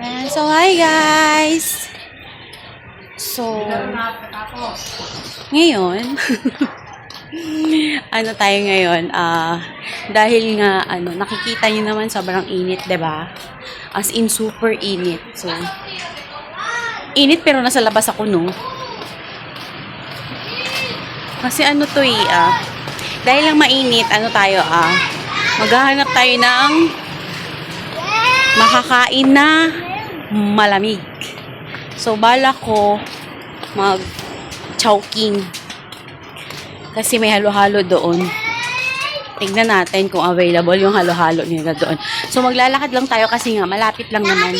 Ayan, so hi guys! So, ngayon, ano tayo ngayon? Dahil nga, nakikita niyo naman sobrang init, 'di ba? As in, super init. So, init pero nasa labas ako, no? Kasi ano to dahil lang mainit, maghahanap tayo ng makakain na malamig. So, bala ko mag-chowking. Kasi may halo-halo doon. Tignan natin kung available yung halo-halo nila doon. So, maglalakad lang tayo kasi nga, malapit lang naman.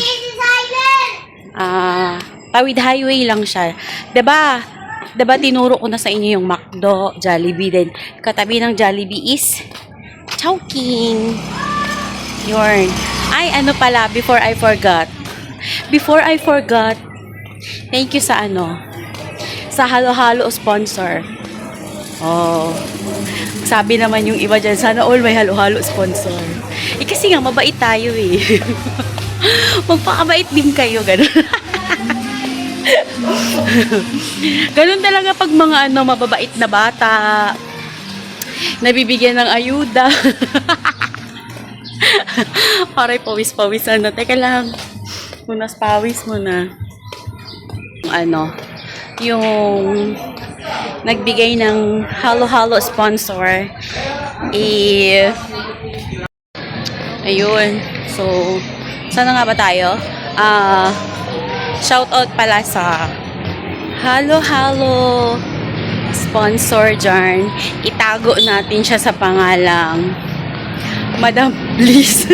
Tawid highway lang siya. Diba tinuro ko na sa inyo yung McDo, Jollibee din. Katabi ng Jollibee is Chowking. Yun. Ay, ano pala, before I forgot, thank you sa sa halo-halo sponsor. Oh, sabi naman yung iba dyan, sana all may halo-halo sponsor. Kasi nga, mabait tayo Magpakabait din kayo, ganun. Ganun talaga pag mga mababait na bata, nabibigyan ng ayuda. Aray, pawis-pawisan na. Teka lang. Munas pawis muna. Yung nagbigay ng halo-halo sponsor. Ayun. So, sana nga ba tayo? Shoutout pala sa halo-halo sponsor dyan. Itago natin siya sa pangalang Madam Please.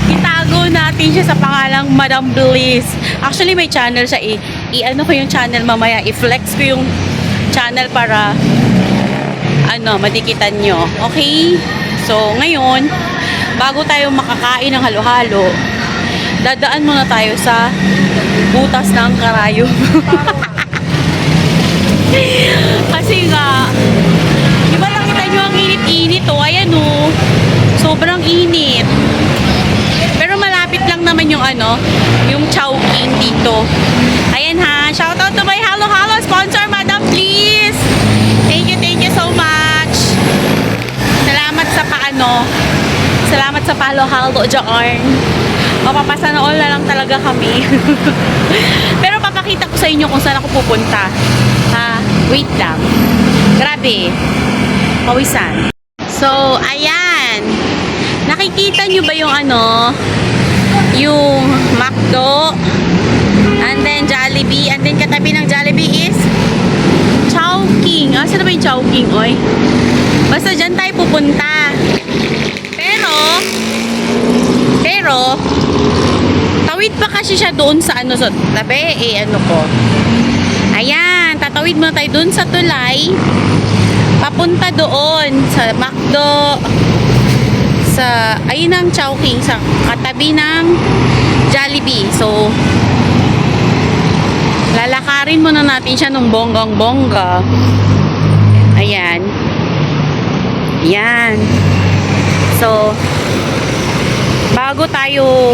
Itago natin siya sa pangalang Madam Bliss. Actually, may channel siya. I-ano ko yung channel mamaya. I-flex ko yung channel para madikitan nyo. Okay? So, ngayon, bago tayo makakain ng halo-halo, dadaan muna tayo sa butas ng karayom. Kasi nga, diba nakita nyo ang init-init ayan sobrang init. Pero malapit lang naman yung yung Chowking dito. Ayan shoutout to my halo-halo sponsor, Madam Please. Thank you so much. Salamat sa halo-halo dyan. Mapapasa na all na lang talaga kami. Pero papakita ko sa inyo kung saan ako pupunta. Wait lang. Grabe. Pawisan. So, ayan. Nakikita nyo ba yung yung McDo, and then Jollibee, and then katabi ng Jollibee is Chowking. Saan na ba yung Chowking, oy? Basta dyan tayo pupunta. Pero, tawid pa kasi siya doon sa sa tabi, Ayan, tatawid muna tayo doon sa tulay. Papunta doon sa McDo, ayun ang Chowking, sa katabi ng Jollibee. So, lalakarin muna natin siya nung bonggang-bongga. Ayan. Ayan. So, bago tayo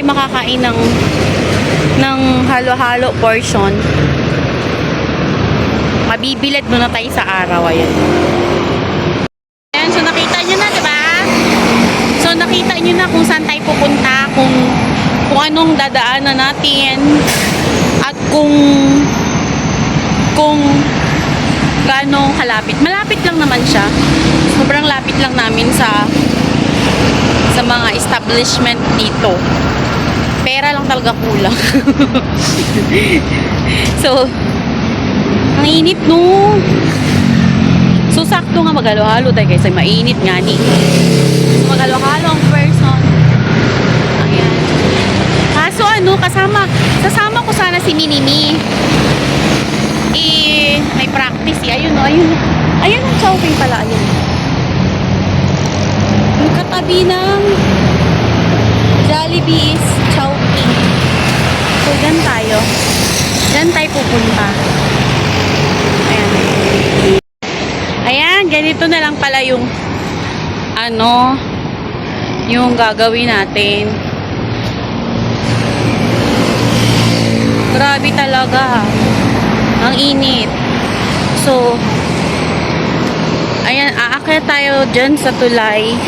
makakain ng halo-halo portion, mabibilad muna tayo sa araw. Ayan. So nakita nyo na, diba? So nakita nyo na kung saan tayo pupunta, kung anong dadaanan natin, at kung gaano kalapit. Malapit lang naman siya. Sobrang lapit lang namin sa mga establishment dito. Pera lang talaga kulang. So, ang init So, sakto nga maghalo-halo tayo kasi mainit nga So, maghalo-halo ang person. Ayan. Kaso kasama ko sana si Minimi. May practice ayun ang Chowking pala, ayun. Yung katabi ng Jollibee is Chowking. So, dyan tayo pupunta. Ayan, ganito na lang pala yung yung gagawin natin. Grabe talaga. Ang init. So, ayan, aakyat tayo dyan sa tulay.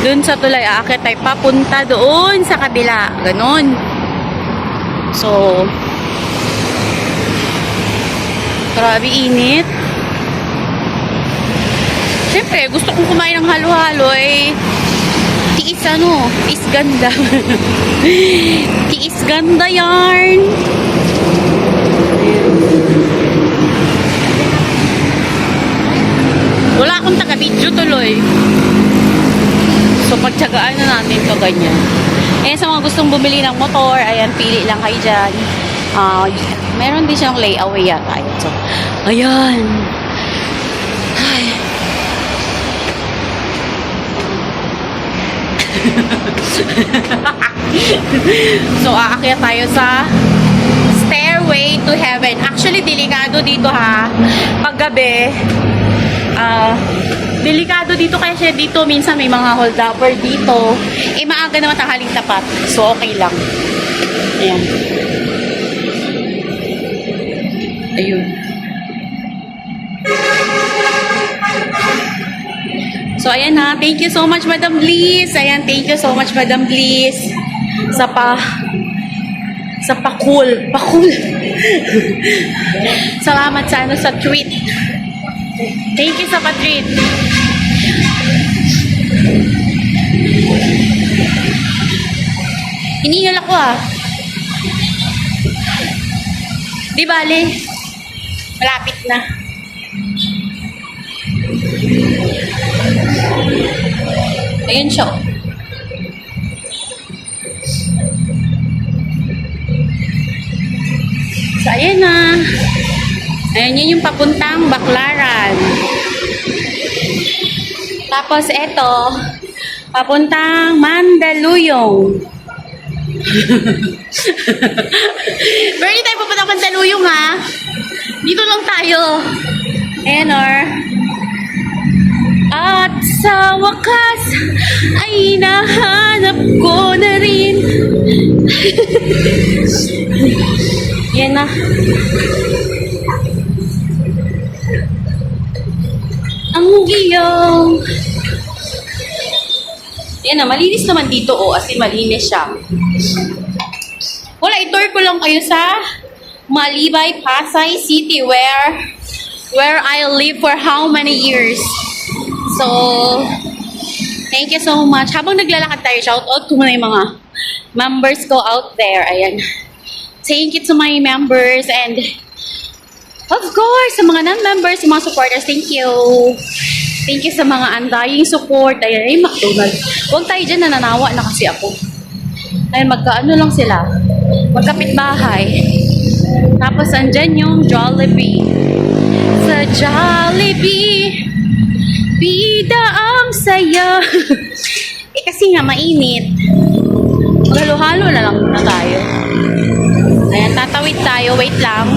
Doon sa tulay, aakyat tayo papunta doon sa kabila. Ganon. So, grabe init. Siyempre, gusto kong kumain ng halo-halo eh. Tiis ganda. Tiis ganda yarn. Wala akong taga-video tuloy. So, pagtsagaan na natin to ganyan. Eh, sa mga gustong bumili ng motor, ayan, pili lang kayo dyan. Meron din siyang layaway yata. So, ayan. Ay. So, aakyat tayo sa Stairway to Heaven. Actually, delikado dito ha. Paggabi, delikado dito kasi dito minsan may mga hold-upper dito. Eh, maaga naman tanghaling tapat. So, okay lang. Ayan. Ayun. So, ayan ha. Thank you so much, Madam Bliss. Ayan, thank you so much, Madam Bliss. Sa pakul. Salamat sa tweet. Thank you sa pa-treat. Hiningal ako Di bale. Malapit na. Ayan siya. So, ayan na. Ayan yun yung papuntang Baclaran. Tapos, eto, papuntang Mandaluyong. Pero hindi tayo papuntang Mandaluyong, ha? Dito lang tayo. Ayan, At sa wakas, ay nahanap ko na rin. Yan na. Ang giyong. Yan na, malinis naman dito, as in malinis siya. Wala, itour ko lang kayo sa Malibay, Pasay City, where I live for how many years. So, thank you so much. Habang naglalakad tayo, shout out ko muna yung mga members ko out there. Ayan. Thank you to my members and of course, sa mga non-members, sa mga supporters, thank you. Thank you sa mga andaying support. Ayan, ay McDonald's. Huwag tayo dyan, nananawa na kasi ako. Ayan, magkaano lang sila. Magkapit-bahay. Tapos, andyan yung Jollibee. Sa Jollibee, bida ang saya. Eh, kasi nga, mainit. Halo-halo na lang na tayo. Ayan, tatawid tayo. Wait lang.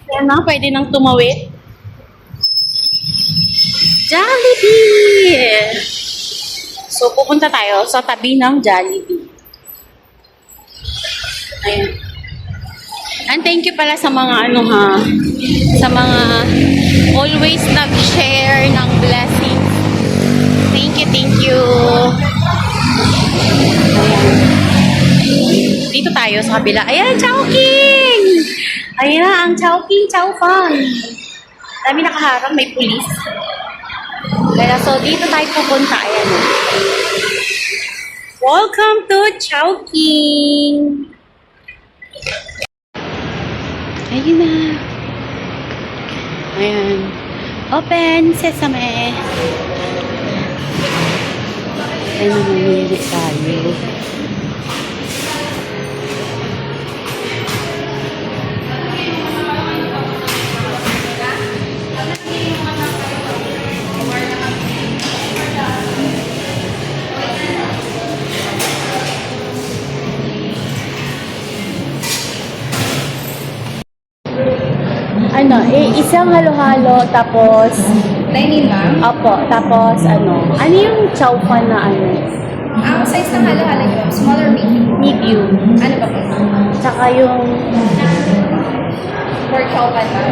Ayan na, pwede nang tumawid. Jollibee! So, pupunta tayo sa tabi ng Jollibee. Ayan. And thank you pala sa mga sa mga always nag-share ng blessing. Thank you. Ayan. Dito tayo sa kabila. Ayan, Chowking! Ayan, ang Chowking, Chowfang. Dami nakaharang, may pulis. Kaya, so, dito tayo pupunta. Ayan. Welcome to Chowking! Ayun na. Ayan. Open sesame. Ayan na, mamili tayo. Isang halo-halo, tapos, Plain ma'am. opo, tapos ano yung chow fan na ano? Ang size ng halo-halo niyo, ma'am, small or medium? Medium. Ano ba po? Tsaka yung, Pork chow pan, ma'am.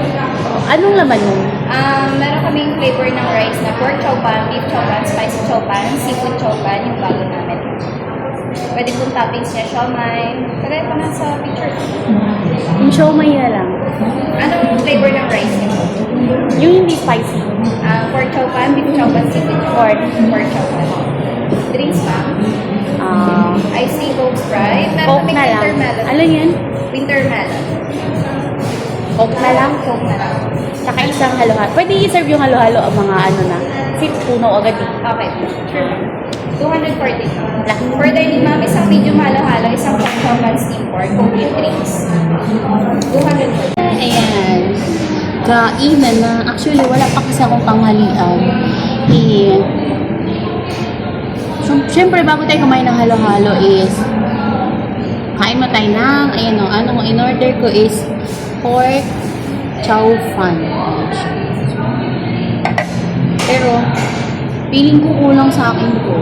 anong laman nun? Meron kaming flavor ng rice na pork chow pan, beef chow pan, spicy chow pan, seafood chow pan, yung bago namin. Pwede pong toppings niya, siomai. Kaya pa na sa picture. Yung siomai na lang. Anong flavor ng rice niyo? Yung hindi spicy. Pork chow pan, beef chow pan, seafood chow pan, pork chow pan. Drinks, ma'am. Iced tea, Coke Sprite. Meron Coke kaming na lang. winter melon. Ano yan? Winter melon. Coke na lang. Coke na lang. Tsaka isang halo-halo. Pwede i-serve yung halo-halo ang mga ano na. Kasi puno agad eh. Okay, sure. 240. Laki. For dining, ma'am, isang medium halo-halo, isang pork chow pan, steam pork, Coke with drinks. 240. Ayan. Kainan na. Actually, wala pa kasi akong tanghalian. Eh, so, syempre, bago tayo kumain ng halo-halo is kain mo tayo ng, ayan o, ano in-order ko is pork chow fan. Pero, feeling ko kulang sa akin ko.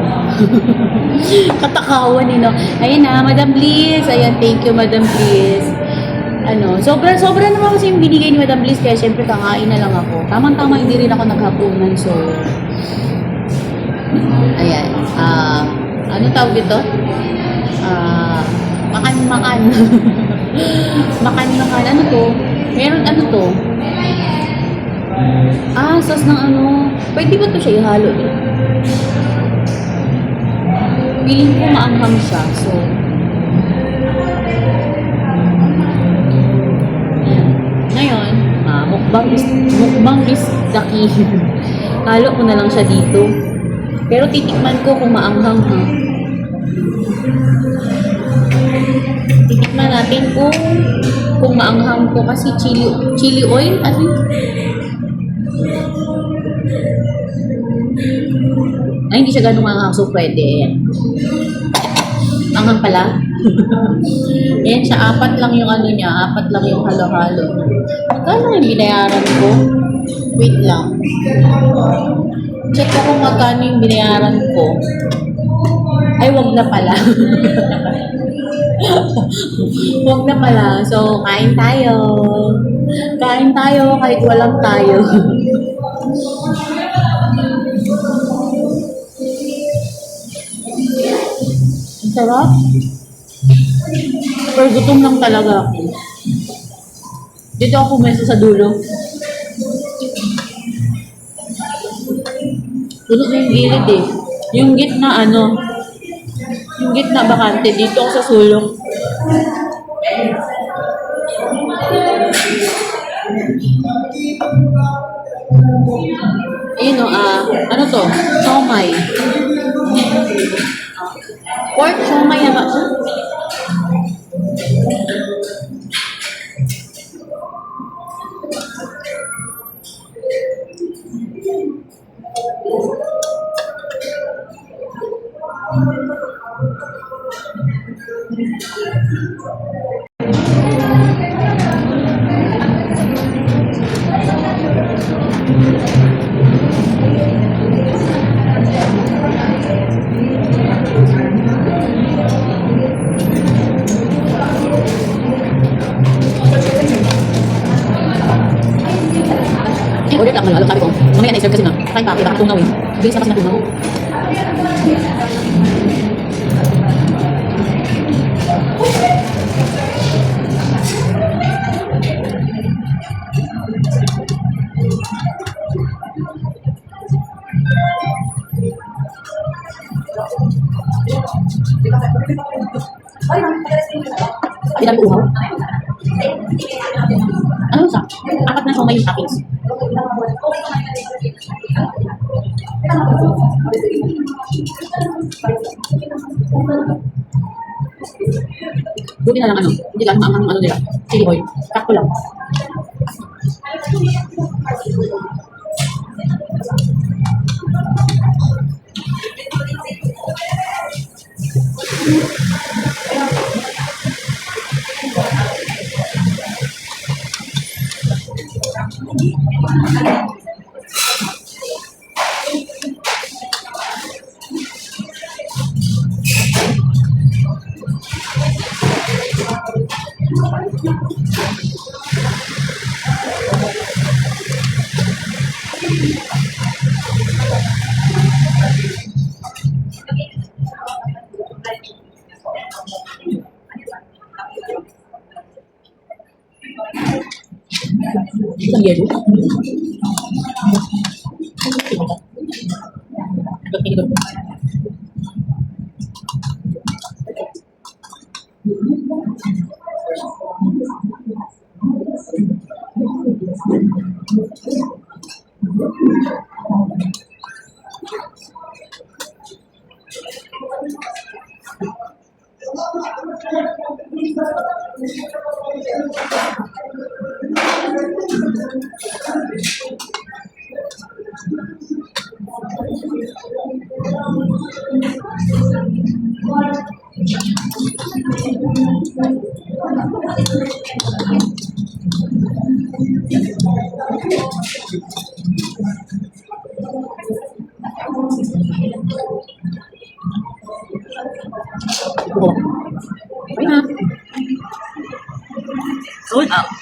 Katakawan eh, no? Ayan na, Madam Bliss. Ayan, thank you, Madam Bliss. Sobra naman kasi yung binigay ni Madam Bliss, kaya syempre kakain na lang ako. Tamang-tama, hindi rin ako naghapunan, so ayan. Ano tawag ito? Makan. Makan. Ano to? Meron ano to? Sauce ng ano. Pwede ba to siya ihalo eh? Feeling ko maanghang siya, so ngayon, mukbang is the key. Halo ko na lang siya dito. Pero titikman ko kung maanghang ha. Titikman natin kung maanghang ko kasi chili oil. Ay, hindi siya ganun maanghang, so pwede. Anghang pala. Yan siya, 4 lang yung ano niya, 4 lang yung halo-halo. Magkano yung binayaran ko? Wait lang. Check ko kung magkano yung binayaran ko. Ay, wag na pala. Wag na pala. So, kain tayo. Kain tayo kahit walang tayo. Ang sarap. Pero gutom lang talaga ako. Dito ako pumesa sa dulo. Puno na yung gilid eh. Yung gitna yung gitna bakante. Dito ako sa sulok. Ayun o, ano to? Siomai. Pork siomai na ba? Order lang halo-halo, sabi ko. Mamaya na-serve kasi na. Kain pa, baka tunaw eh. Bilis na kasi na tunaw. Ay, dami uhaw. Ano sa? 4 na siomai yung toppings. Buti na lang hindi lang maanghang ano nila, chili oil. Sakto lang. Isang yelo. Ito. Okay na. Good.